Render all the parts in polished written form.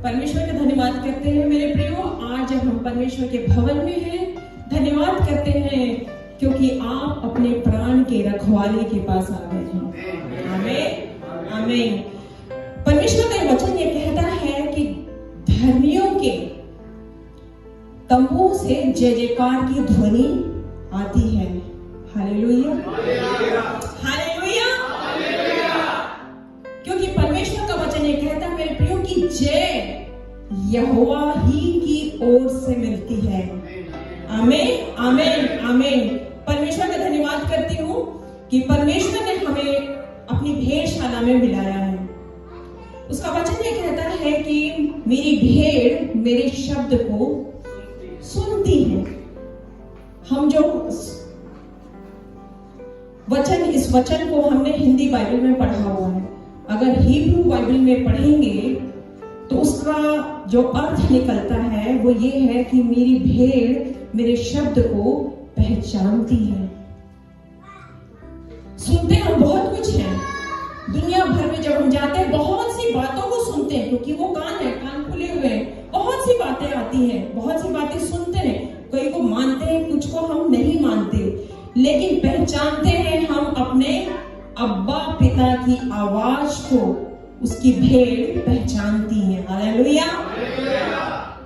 परमेश्वर का धन्यवाद करते हैं मेरे प्रियो। आज जब हम परमेश्वर के भवन में हैं, धन्यवाद करते हैं क्योंकि आप अपने प्राण के रखवाले के पास आ गए हैं। आमीन आमीन। परमेश्वर का वचन ये कहता है कि धर्मियों के तंबू से जय जयकार की ध्वनि आती है। Hallelujah hallelujah. क्योंकि परमेश्वर का वचन ये कहता है मेरे प्रियो की जय यहोवा ही की ओर से मिलती है। आमीन आमीन आमीन। परमेश्वर का धन्यवाद करती हूँ कि परमेश्वर ने हमें अपनी भेड़शाला में मिलाया है। उसका वचन ये कहता है कि मेरी भेड़ मेरे शब्द को सुनती है। हम जो वचन, इस वचन को हमने हिंदी बाइबल में पढ़ा हुआ है। अगर हिब्रू बाइबल में पढ़ेंगे तो उसका जो अर्थ निकलता है वो ये है कि मेरी भेड़ मेरे शब्द को पहचानती है। सुनते हम बहुत कुछ है दुनिया भर में। जब हम जाते हैं बहुत सी बातों को सुनते हैं क्योंकि वो कान है, कान खुले हुए हैं। बहुत सी बातें आती हैं, बहुत सी बातें सुनते हैं। कई को मानते हैं, कुछ को हम नहीं मानते, लेकिन पहचानते हैं हम अपने अब्बा पिता की आवाज को। उसकी भेड़ पहचानती है। हालेलुया।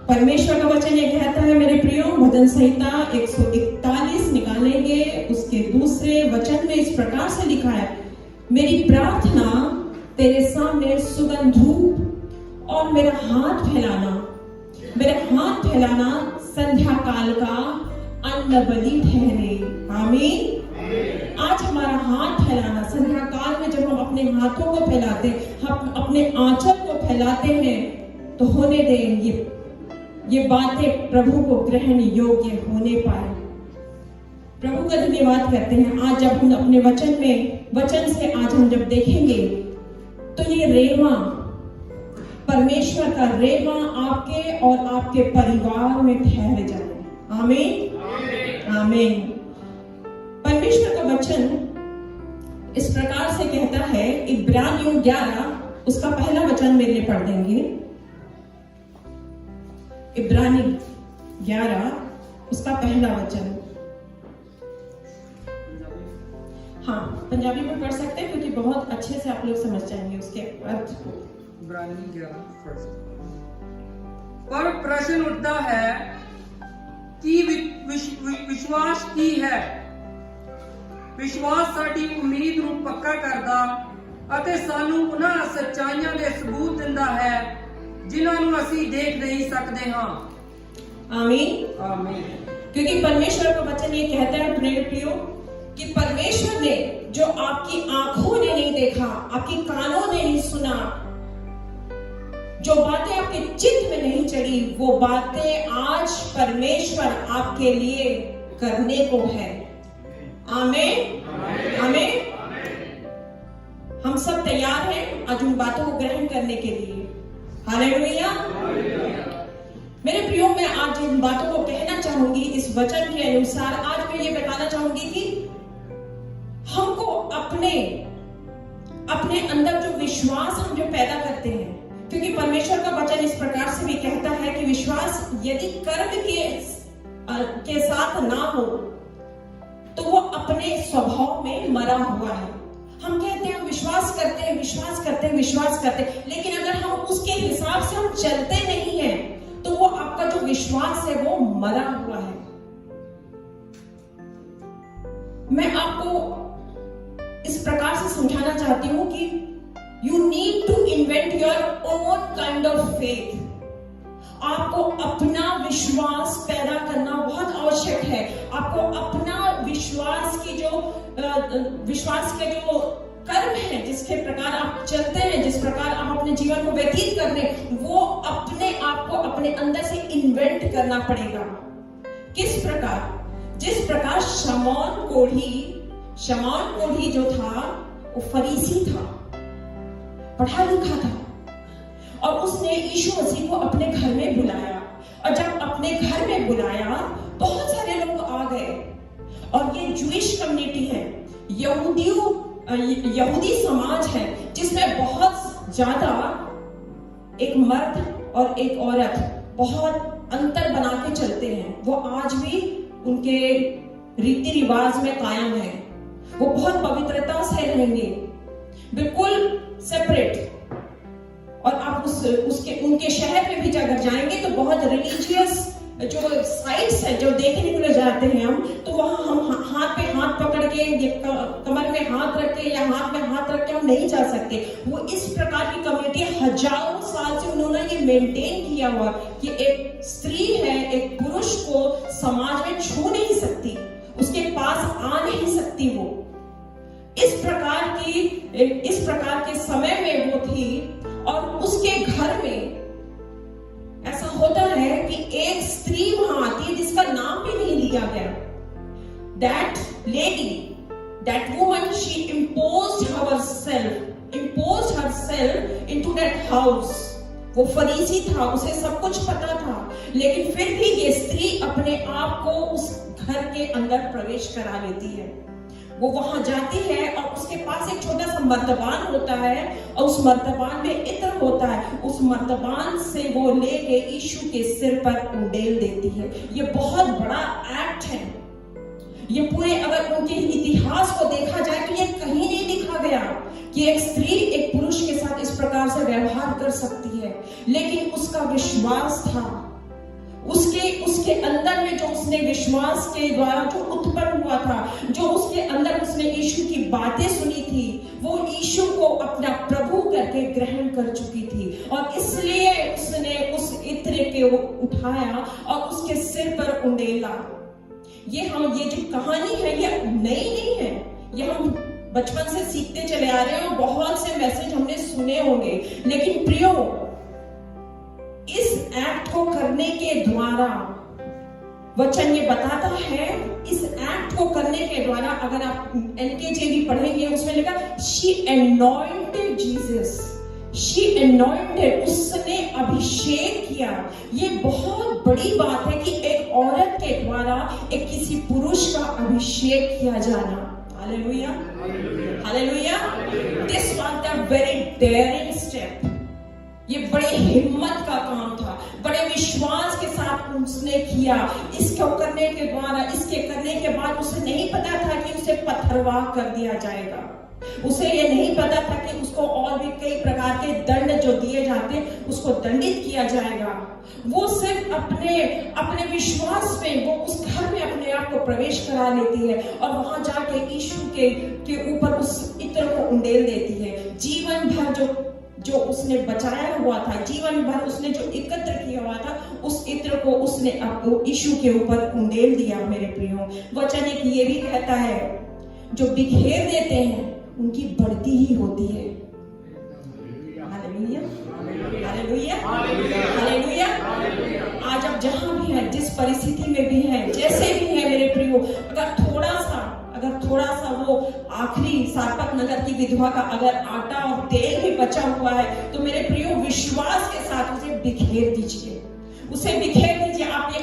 परमेश्वर का वचन ये कहता है मेरे प्रियो, भजन संहिता 141 निकालेंगे, उसके दूसरे वचन में इस प्रकार से लिखा है, मेरी प्रार्थना तेरे सामने सुगंध धूप और मेरा हाथ फैलाना संध्या काल का अन्न बलि ठहरे। आमीन। आज हमारा हाथ फैलाना, संध्या काल में जब हम अपने हाथों को फैलाते हैं, हम अपने आंचल को फैलाते हैं, तो होने दें ये बातें प्रभु को ग्रहण योग्य होने पाए। प्रभु का धन्यवाद करते हैं। आज जब हम अपने वचन से आज हम जब देखेंगे तो ये रेमा, परमेश्वर का रेमा आपके और आपके परिवार में ठहर जाए। आमीन आमीन। परमेश्वर का वचन इस प्रकार से कहता है, इब्रानियों 11 उसका पहला वचन मेरे लिए पढ़ देंगे। इब्रानी 11 उसका पहला वचन। हाँ, पंजाबी में पढ़ सकते हैं क्योंकि बहुत अच्छे से आप लोग समझ जाएंगे उसके अर्थ को। इब्रानी 11 पर प्रश्न उठता है कि विश्वास की है। विश्वास साडी उम्मीद ਨੂੰ ਪੱਕਾ ਕਰਦਾ ਅਤੇ ਸਾਨੂੰ ਉਹਨਾਂ ਸੱਚਾਈਆਂ ਦੇ ਸਬੂਤ ਦਿੰਦਾ ਹੈ जिन्हां ਨੂੰ ਅਸੀਂ देख नहीं सकते हाँ। आमीन आमीन। क्योंकि परमेश्वर का वचन ये कहता है मेरे प्रियो कि परमेश्वर ने जो आपकी आंखों ने नहीं देखा, आपकी कानों ने नहीं सुना, जो बातें आपके चित्त में नहीं चढ़ी, वो बातें आज परमेश्वर आपके लिए करने को है। आमीन आमीन। हम सब तैयार हैं आज उन बातों को ग्रहण करने के लिए। हालेलुया। मेरे प्रियो, मैं आज इन बातों को कहना चाहूंगी इस वचन के अनुसार। आज मैं ये बताना चाहूंगी कि हमको अपने अंदर जो विश्वास हम जो पैदा करते हैं, क्योंकि परमेश्वर का वचन इस प्रकार से भी कहता है कि विश्वास यदि कर्म के साथ ना हो तो वो अपने स्वभाव में मरा हुआ है। हम कहते हैं विश्वास करते हैं, लेकिन अगर हम उसके हिसाब से हम चलते नहीं हैं तो वो आपका जो विश्वास है वो मरा हुआ है। मैं आपको इस प्रकार से समझाना चाहती हूं कि you need to invent your own kind of faith. आपको अपना विश्वास पैदा करना बहुत आवश्यक है। आपको अपना विश्वास के जो कर्म है, जिसके प्रकार आप चलते हैं, जिस प्रकार आप अपने जीवन को व्यतीत करते हैं, वो अपने आप को अपने अंदर से इन्वेंट करना पड़ेगा। किस प्रकार? जिस प्रकार शमौन कोढ़ी जो था वो फरीसी था, पढ़ा लिखा था, और उसने यीशु मसीह को अपने घर में बुलाया। और जब अपने घर में बुलाया बहुत सारे लोग आ गए, और ये जूइश कम्युनिटी है, यहूदी समाज है, जिसमें बहुत ज्यादा एक मर्द और एक औरत बहुत अंतर बना के चलते हैं। वो आज भी उनके रीति रिवाज में कायम है। वो बहुत पवित्रता से रहेंगे, बिल्कुल सेपरेट। और आप उनके शहर में भी अगर जाएंगे तो बहुत रिलीजियस जो साइट्स है जो देखने के लिए जाते हैं हम, तो वहां हम हाथ पे हाथ पकड़ के, कमर में हाथ रख के या हाथ में हाथ रख के हम नहीं जा सकते। वो इस प्रकार की कम्युनिटी हजारों साल से उन्होंने ये मेंटेन किया हुआ कि एक स्त्री है, एक पुरुष को समाज में छू नहीं सकती, उसके पास आ नहीं सकती। वो इस प्रकार के समय में वो थी। और उसके घर में ऐसा होता है कि एक स्त्री वहां आती है जिसका नाम भी नहीं लिया गया। That lady, that woman, she imposed herself into that house. वो फरीसी था, उसे सब कुछ पता था, लेकिन फिर भी ये स्त्री अपने आप को उस घर के अंदर प्रवेश करा लेती है। वो वहां जाती है और उसके पास एक छोटा सा मर्तबान होता है और उस मर्तबान में इत्र होता है। उस मर्तबान से वो लेके यीशु के सिर पर उंडेल देती है। ये बहुत बड़ा एक्ट है। ये पूरे अगर उनके इतिहास को देखा जाए तो ये कहीं नहीं लिखा गया कि एक स्त्री एक पुरुष के साथ इस प्रकार से व्यवहार कर सकती है, लेकिन उसका विश्वास था। उसके अंदर में जो उसने विश्वास के द्वारा जो उत्पन्न हुआ था, जो उसके अंदर उसने यीशु की बातें सुनी थी, वो यीशु को अपना प्रभु करके ग्रहण कर चुकी थी। और इसलिए उसने उस इत्र के उठाया और उसके सिर पर उंडेला। ये जो कहानी है ये नई नहीं है, ये हम बचपन से सीखते चले आ रहे हैं और बहुत से मैसेज हमने सुने होंगे। लेकिन प्रियो, इस एक्ट को करने के द्वारा वचन ये बताता है, इस एक्ट को करने के द्वारा अगर आप NKJV पढ़ेंगे उसमें लिखा she anointed Jesus, she anointed, उसने अभिषेक किया। ये बहुत बड़ी बात है कि एक औरत के द्वारा एक किसी पुरुष का अभिषेक किया जाना। Hallelujah, hallelujah. This was the very daring step। ये बड़ी हिम्मत का काम था, बड़े विश्वास के साथ उसने किया। इसको करने के द्वारा, इसके करने के बाद उसे नहीं पता था कि उसे पत्थरवाह कर दिया जाएगा। उसे ये नहीं पता था कि उसको और भी कई प्रकार के दंड जो दिए जाते उसको दंडित किया जाएगा। वो सिर्फ अपने विश्वास में वो उस घर में अपने आप को प्रवेश करा लेती है और वहां जाके यीशु के ऊपर उस इत्र को उंडेल देती है। जीवन भर जो उसने बचाया हुआ था, जीवन भर उसने जो एकत्र किया हुआ था, उस इत्र को उसने यीशु के ऊपर उंडेल दिया। मेरे प्रियो, वचन एक ये भी कहता है, जो बिखेर देते हैं उनकी बढ़ती ही होती है। Hallelujah, hallelujah, hallelujah. आज आप जहां भी हैं, जिस परिस्थिति में भी हैं, जैसे भी हैं मेरे प्रियो, अगर थोड़ा सा वो आखिरी सारपत नगर की विधवा का अगर आटा और तेल भी बचा हुआ है, तो मेरे प्रियो विश्वास के साथ उसे बिखेर दीजिए, उसे बिखेर दीजिए। आप ये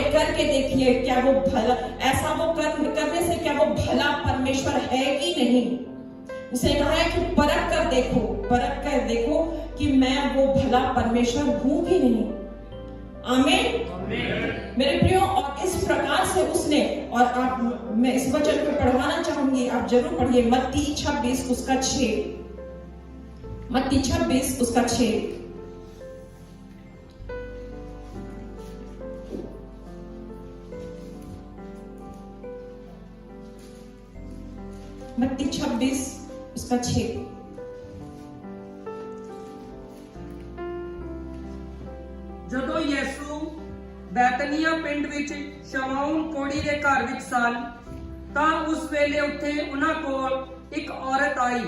करके देखिए, क्या वो भला, ऐसा वो करने से क्या वो भला परमेश्वर है कि नहीं। उसे कहा है कि परख कर देखो कि मैं वो भला परमेश्वर हूं कि नहीं। आमीन, मेरे प्रियो। और इस प्रकार से उसने, और मैं इस वचन को पढ़वाना चाहूंगी, आप जरूर पढ़िए। मत्ती 26 उसका 6, मत्ती 26 उसका 6। मत्ती 26 उसका 6। ਜਦੋਂ ਯਿਸੂ ਬੈਤਨੀਆ ਪਿੰਡ ਵਿੱਚ ਸ਼ਮਾਉਨ ਕੋੜੀ ਦੇ ਘਰ ਵਿੱਚ ਸਨ, ਤਾਂ ਉਸ ਵੇਲੇ ਉੱਥੇ ਉਹਨਾਂ ਕੋਲ ਇੱਕ ਔਰਤ ਆਈ।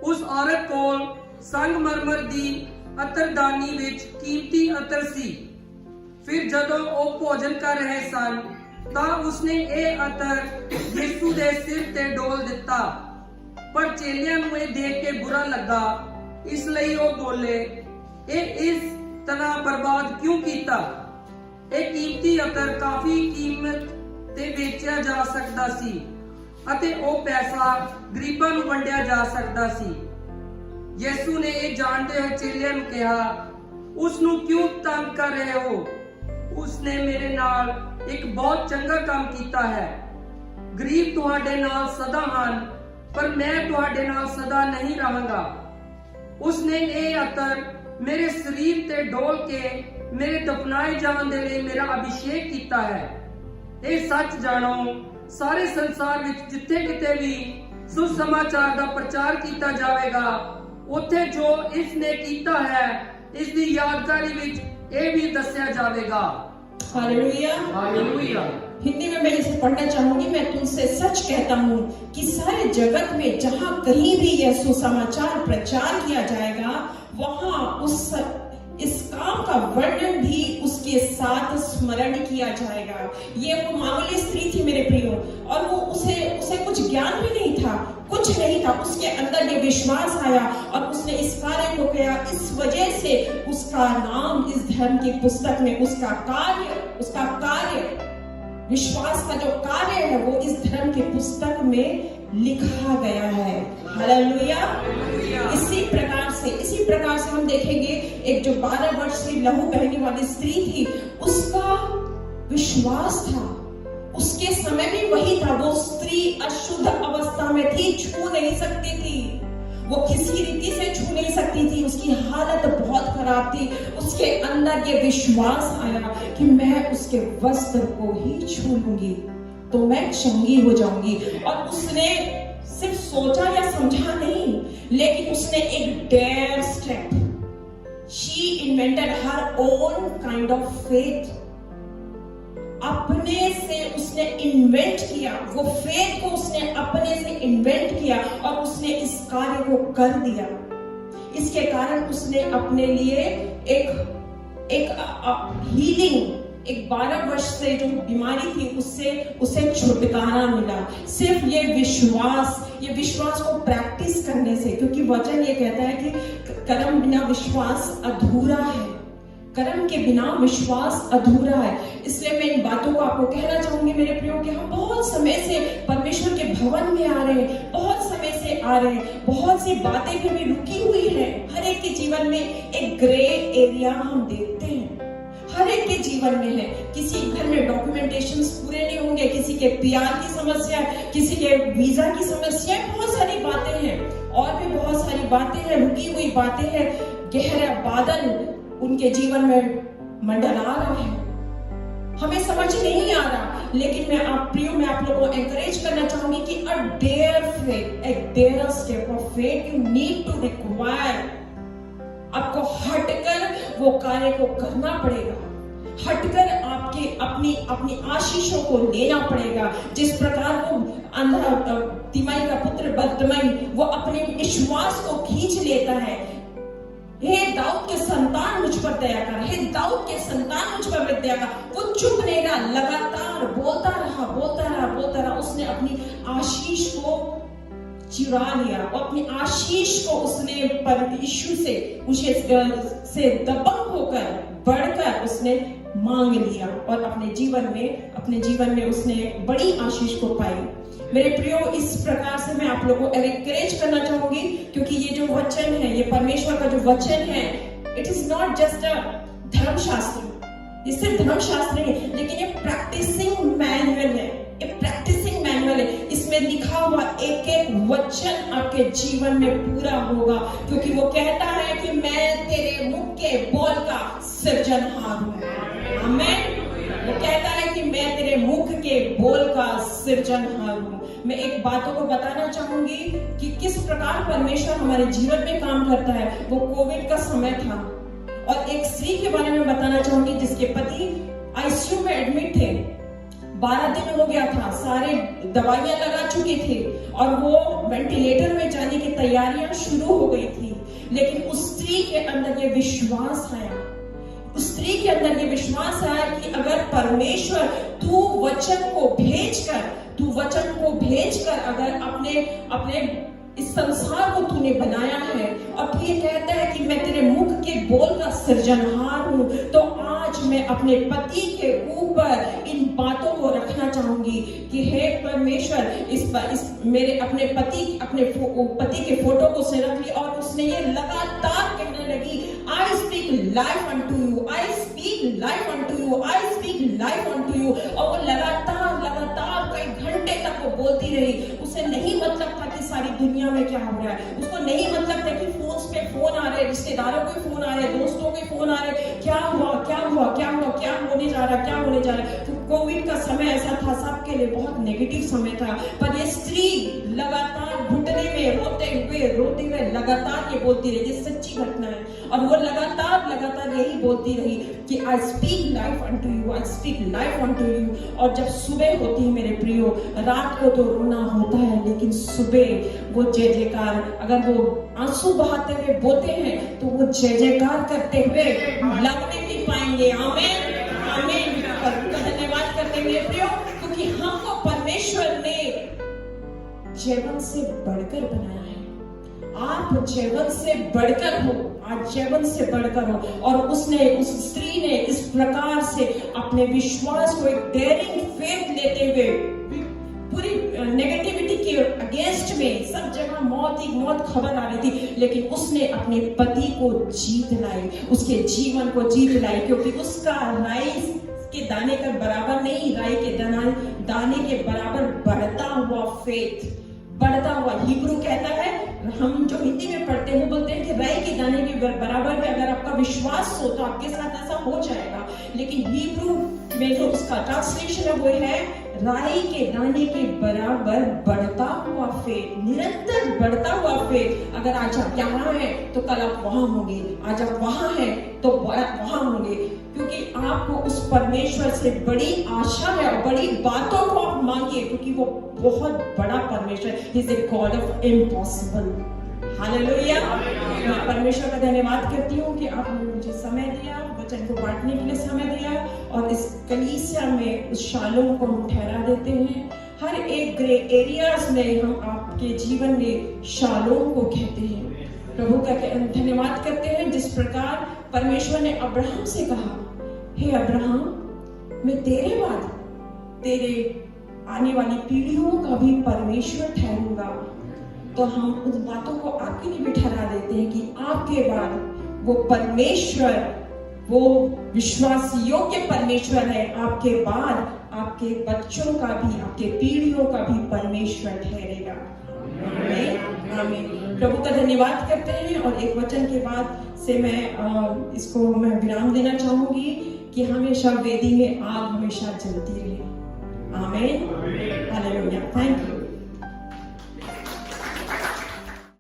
ਉਸ ਔਰਤ ਕੋਲ ਸੰਗਮਰਮਰ ਦੀ ਅਤਰਦਾਨੀ ਵਿੱਚ ਕੀਮਤੀ ਅਤਰ ਸੀ। ਫਿਰ ਜਦੋਂ ਉਹ ਭੋਜਨ ਕਰ ਰਹੇ ਸਨ, ਤਾਂ ਉਸਨੇ ਇਹ ਅਤਰ ਯਿਸੂ ਦੇ ਸਿਰ ਤੇ ਡੋਲ ਦਿੱਤਾ। ਪਰ ਚੇਲਿਆਂ ਨੂੰ ਇਹ ਦੇਖ ਕੇ ਬੁਰਾ ਲੱਗਾ, ਇਸ ਲਈ ਉਹ ਬੋਲੇ, ਇਹ ਇਸ ਤਰ੍ਹਾਂ ਬਰਬਾਦ ਕਿਉਂ ਕੀਤਾ? ਇਹ ਕੀਮਤੀ ਅਤਰ ਕਾਫੀ ਕੀਮਤ ਤੇ ਵੇਚਿਆ ਜਾ ਸਕਦਾ ਸੀ ਅਤੇ ਉਹ ਪੈਸਾ ਗਰੀਬਾਂ ਨੂੰ ਵੰਡਿਆ ਜਾ ਸਕਦਾ ਸੀ। ਯਿਸੂ ਨੇ ਇਹ ਜਾਣਦੇ ਹੋਏ ਚੇਲਿਆਂ ਨੂੰ ਕਿਹਾ, ਉਸ ਨੂੰ ਕਿਉਂ ਤੰਗ ਕਰ ਰਹੇ ਹੋ? ਉਸਨੇ ਮੇਰੇ ਨਾਲ ਇੱਕ ਬਹੁਤ ਚੰਗਾ ਕੰਮ ਕੀਤਾ ਹੈ। ਗਰੀਬ ਤੁਹਾਡੇ ਨਾਲ ਸਦਾ ਹਨ, ਪਰ ਮੈਂ ਤੁਹਾਡੇ ਨਾਲ ਸਦਾ ਨਹੀਂ ਰਹਾਂਗਾ। ਉਸਨੇ ਇਹ ਅਤਰ ਮੇਰੇ ਸਰੀਰ ਤੇ ਡੋਲ ਕੇ ਮੇਰੇ ਦਫਨਾਏ ਜਾਣ ਦੇ ਲਈ ਮੇਰਾ ਅਭਿਸ਼ੇਕ ਕੀਤਾ ਹੈ। ਇਹ ਸੱਚ ਜਾਣੋ, ਸਾਰੇ ਸੰਸਾਰ ਵਿੱਚ ਜਿੱਥੇ ਕਿਤੇ ਵੀ ਸੁਸਮਾਚਾਰ ਦਾ ਪ੍ਰਚਾਰ ਕੀਤਾ ਜਾਵੇਗਾ, ਉੱਥੇ ਜੋ ਇਸ ਨੇ ਕੀਤਾ ਹੈ ਇਸ ਦੀ ਯਾਦਗਾਰੀ ਵਿੱਚ ਇਹ भी दसिया जाएगा। Hallelujah, hallelujah. हिंदी में मैं इसे पढ़ना चाहूंगी। मैं तुमसे सच कहता हूँ कि सारे जगत में जहाँ कहीं भी यह सुसमाचार प्रचार किया जाएगा, वहाँ इस काम का वर्णन भी उसके साथ स्मरण किया जाएगा। ये वो मामूली स्त्री थी मेरे प्रियो, और वो उसे कुछ ज्ञान भी नहीं था, कुछ नहीं था। उसके अंदर ये विश्वास आया और उसने इस कार्य को किया। इस वजह से उसका नाम इस धर्म की पुस्तक में, उसका कार्य विश्वास का जो कार्य है वो इस धर्म की पुस्तक में लिखा गया है। हालेलुया। इसी प्रकार से हम देखेंगे, एक जो 12 वर्ष से लहू बहने वाली स्त्री थी, उसका विश्वास था। उसके समय भी वही था। वो स्त्री अशुद्ध अवस्था में थी, छू नहीं सकती थी, वो किसी रीति से छू नहीं सकती थी। उसकी हालत बहुत खराब थी। उसके अंदर ये विश्वास आया कि मैं उसके वस्त्र को ही छू लूंगी तो मैं चंगी हो जाऊंगी। और उसने सिर्फ सोचा या समझा नहीं, लेकिन उसने एक dare step, she invented her own kind of faith. अपने से उसने इन्वेंट किया, वो फेथ को उसने अपने से इन्वेंट किया और उसने इस कार्य को कर दिया। इसके कारण उसने अपने लिए एक हीलिंग, एक 12 वर्ष से जो बीमारी थी उससे उसे छुटकारा मिला। सिर्फ ये विश्वास को प्रैक्टिस करने से, क्योंकि वचन ये कहता है कि कर्म बिना विश्वास अधूरा है, कर्म के बिना विश्वास अधूरा है। इसलिए मैं इन बातों को आपको कहना चाहूंगी मेरे प्रियो कि हम बहुत समय से परमेश्वर के भवन में आ रहे हैं, बहुत समय से आ रहे हैं, बहुत सी बातें भी रुकी हुई है। हर एक के जीवन में एक ग्रे एरिया हम देखते हैं, हर एक के जीवन में है। किसी घर में डॉक्यूमेंटेशंस पूरे नहीं होंगे, किसी के पीआर की समस्या है, किसी के वीजा की समस्या है, बहुत सारी बातें हैं, और भी बहुत सारी बातें हैं, रुकी हुई बातें हैं। गहरा बादल उनके जीवन में मंडरा रहा है, हमें समझ नहीं आ रहा। लेकिन मैं आप लोगों को एनकरेज करना चाहूंगी कि a dare step of faith you need to require। आपको हटकर वो कार्य को करना पड़ेगा, हटकर अपनी आशीषों को लेना पड़ेगा। जिस प्रकार वो तिमाई का पुत्र बदतमाई वो अपने विश्वास को खींच लेता है, हे दाऊद के संतान मुझ पर दया कर, हे दाऊद के संतान मुझ पर दया कर। वो चुप नहीं रहा, लगातार बोलता रहा। उसने अपनी आशीष को चुरा लिया और अपनी आशीष को उसने परमेश्वर से दबंग होकर बढ़कर उसने मांग लिया और अपने जीवन में उसने बड़ी आशीष को पाई। मेरे प्रियो, इस प्रकार से मैं आप लोगों को एनकरेज करना चाहूंगी, क्योंकि ये जो वचन है, ये परमेश्वर का जो वचन है, it is not just a धर्मशास्त्र, ये सिर्फ धर्मशास्त्र है, लेकिन ये प्रैक्टिसिंग मैनुअल है, इसमें लिखा हुआ एक एक वचन आपके जीवन में पूरा होगा, क्योंकि वो कहता है कि मैं तेरे मुख के बोल का सृजनहार हूँ। आमीन। वो कहता है कि मैं तेरे मुख के बोल का सृजनहार हूँ। मैं एक बातों को बताना चाहूंगी कि किस प्रकार परमेश्वर हमारे जीवन में काम करता है। वो कोविड का समय था और एक स्त्री के बारे में बताना चाहूंगी जिसके पति आईसीयू में एडमिट थे। 12 दिन हो गया था, सारे दवाइयां लगा चुके थे और वो वेंटिलेटर में जाने की तैयारियां शुरू हो गई थी। लेकिन उस स्त्री के अंदर ये विश्वास आया, कि अगर परमेश्वर तू वचन को भेजकर अगर अपने इस संसार को तूने बनाया है और तू ये कहता है कि मैं तेरे मुख के बोल का सृजनहार हूँ, तो आज मैं अपने पति के ऊपर इन बातों को रखना चाहता चाहूंगी कि हे परमेश्वर, इस मेरे अपने पति के फोटो को उसने रख लिया और उसने ये लगातार कहने लगी, I speak life unto you, I speak life unto you, I speak life unto you. और वो लगातार कई घंटे तक वो बोलती रही। उसे नहीं मतलब था कि सारी दुनिया में क्या हो रहा है, उसको नहीं मतलब था कि फोन पे फोन आ रहे, रिश्तेदारों के फोन आ रहे, दोस्तों के फोन आ रहे, क्या हुआ क्या हुआ क्या हुआ, क्या होने जा रहा, क्या होने जा रहा। तो कोविड का समय ऐसा था, सबके लिए बहुत नेगेटिव समय था, पर ये स्त्री लगातार घुटने में रोते हुए लगातार ये बोलती रही। ये सच्ची घटना है। और वो लगातार यही बोलती रही कि I speak life unto you, I speak life unto you. और जब सुबह होती है मेरे प्रियो, रात को तो रोना होता है, लेकिन सुबह वो जय जयकार, अगर वो आंसू बहाते हुए बोलते हैं तो वो जय जयकार करते हुए लगने भी पाएंगे। आमीन आमीन। धन्यवाद करते हुए प्रियो, क्योंकि हमको परमेश्वर ने जीवन से बढ़कर बनाया है। आप जीवन से बढ़कर हो, आज जीवन से बढ़कर हो। और उसने, उस स्त्री ने इस प्रकार से अपने विश्वास को एक डेयरिंग फेथ लेते हुए पूरी नेगेटिविटी के अगेंस्ट में, सब जगह मौत ही मौत खबर आ रही थी, लेकिन उसने अपने पति को जीत लाई, उसके जीवन को जीत लाई, क्योंकि उसका राई के दाने का बराबर नहीं, राई के दाने के बराबर बढ़ता हुआ फेथ, बढ़ता हुआ। हिब्रू कहता है, हम जो हिंदी में पढ़ते हैं वो बोलते हैं कि राई के दाने के बराबर में अगर आपका विश्वास हो तो आपके साथ ऐसा हो जाएगा। लेकिन हिब्रू में जो उसका ट्रांसलेशन है वो है राई के दाने के बराबर बढ़ता हुआ फेथ, निरंतर बढ़ता हुआ फेथ। अगर आज आप यहाँ हैं तो कल आप वहां होंगे, आज आप वहां हैं तो वहां होंगे, क्योंकि आपको उस परमेश्वर से बड़ी आशा है और बड़ी बातों को आप मांगिए, क्योंकि वो बहुत बड़ा परमेश्वर, he is a god of impossible. Hallelujah. मैं परमेश्वर का धन्यवाद करती हूँ कि आपने मुझे समय दिया, वचन को बांटने के लिए समय दिया, और इस कलीसिया में उस शालोम को हम ठहरा देते हैं। हर एक ग्रे एरियाज में हम आपके जीवन में शालोम को कहते हैं। प्रभु का धन्यवाद करते हैं, जिस प्रकार परमेश्वर ने अब्राहम से कहा, हे अब्राहम, मैं तेरे बाद तेरे आने वाली पीढ़ियों का भी परमेश्वर ठहरूंगा। तो हम उस बातों को आपके लिए भी ठहरा देते हैं कि आपके बाद वो परमेश्वर, वो विश्वास योग्य परमेश्वर है, आपके बाद आपके बच्चों का भी, आपके पीढ़ियों का भी परमेश्वर ठहरेगा। आमीन आमीन। प्रभु का धन्यवाद करते हैं, और एक वचन के बाद से मैं विराम देना चाहूंगी कि हमेशा वेदी में आग हमेशा जलती रहे। आमीन हालेलुया। Thank you.